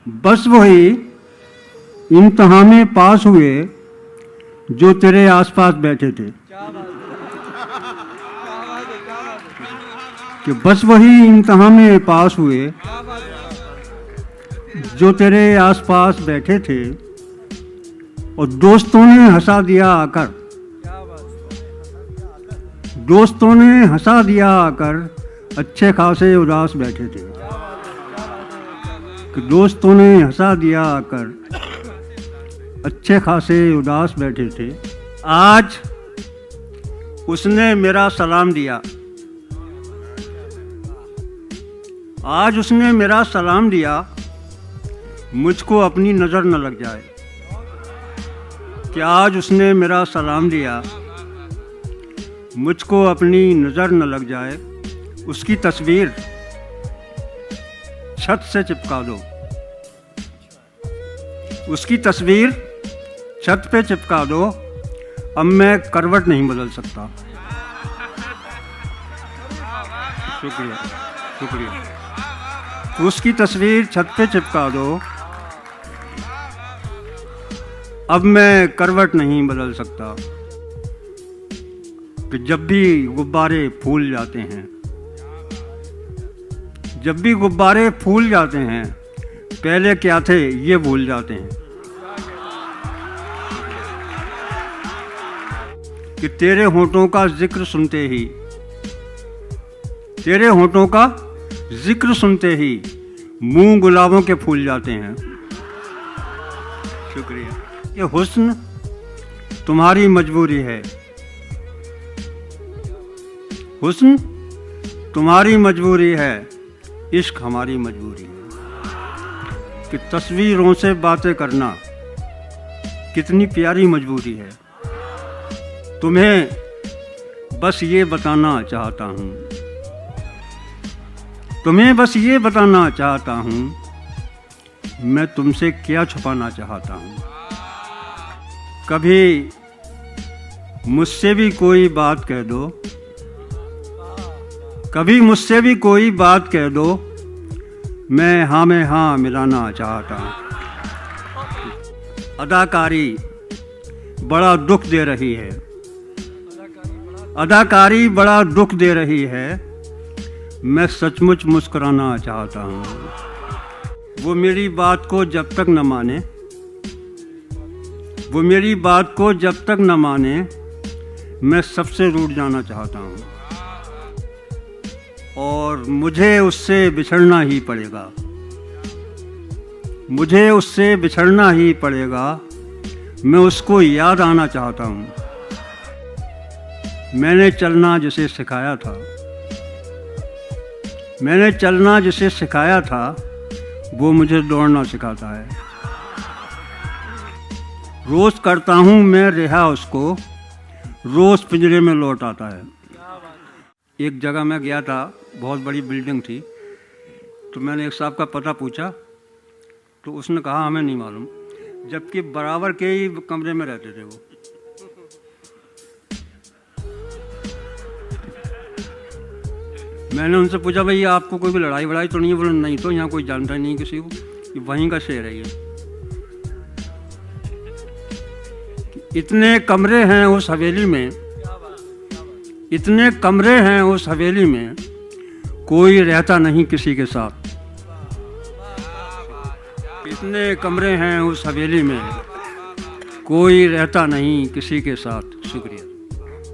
बस वही इम्तिहान में पास हुए जो तेरे आसपास बैठे थे। कि बस वही इम्तिहान में पास हुए जो तेरे आसपास बैठे थे और दोस्तों ने हंसा दिया आकर, दोस्तों ने हंसा दिया आकर अच्छे खासे उदास बैठे थे। कि दोस्तों ने हंसा दिया आकर अच्छे खासे उदास बैठे थे। आज उसने मेरा सलाम दिया, आज उसने मेरा सलाम दिया, मुझको अपनी नज़र न लग जाए। कि आज उसने मेरा सलाम दिया, मुझको अपनी नज़र न लग जाए। उसकी तस्वीर छत से चिपका दो, उसकी तस्वीर छत पे चिपका दो। अब मैं करवट नहीं बदल सकता। शुक्रिया शुक्रिया। उसकी तस्वीर छत पे चिपका दो, अब मैं करवट नहीं बदल सकता। कि जब भी गुब्बारे फूल जाते हैं, जब भी गुब्बारे फूल जाते हैं, पहले क्या थे ये भूल जाते हैं। कि तेरे होठों का जिक्र सुनते ही, तेरे होठों का जिक्र सुनते ही मुंह गुलाबों के फूल जाते हैं। शुक्रिया। ये हुस्न तुम्हारी मजबूरी है, हुस्न तुम्हारी मजबूरी है, इश्क हमारी मजबूरी है। कि तस्वीरों से बातें करना कितनी प्यारी मजबूरी है। तुम्हें बस ये बताना चाहता हूँ, तुम्हें बस ये बताना चाहता हूँ, मैं तुमसे क्या छुपाना चाहता हूँ। कभी मुझसे भी कोई बात कह दो, कभी मुझसे भी कोई बात कह दो, मैं हाँ में हाँ मिलाना चाहता हूँ। अदाकारी बड़ा दुख दे रही है, अदाकारी बड़ा दुख दे रही है, मैं सचमुच मुस्कुराना चाहता हूँ। वो मेरी बात को जब तक न माने, वो मेरी बात को जब तक न माने, मैं सबसे रूठ जाना चाहता हूँ। और मुझे उससे बिछड़ना ही पड़ेगा, मुझे उससे बिछड़ना ही पड़ेगा। मैं उसको याद आना चाहता हूँ। मैंने चलना जिसे सिखाया था, मैंने चलना जिसे सिखाया था, वो मुझे दौड़ना सिखाता है। रोज़ करता हूँ मैं रिहा उसको, रोज़ पिंजरे में लौट आता है। एक जगह मैं गया था, बहुत बड़ी बिल्डिंग थी, तो मैंने एक साहब का पता पूछा, तो उसने कहा हमें नहीं मालूम, जबकि बराबर के ही कमरे में रहते थे वो। मैंने उनसे पूछा भाई आपको कोई भी लड़ाई वड़ाई तो नहीं है? बोले नहीं, तो यहाँ कोई जानता ही नहीं किसी को, कि वहीं का शहर है ये। इतने कमरे हैं उस हवेली में, इतने कमरे हैं उस हवेली में, कोई रहता नहीं किसी के साथ। इतने कमरे हैं उस हवेली में, कोई रहता नहीं किसी के साथ। शुक्रिया।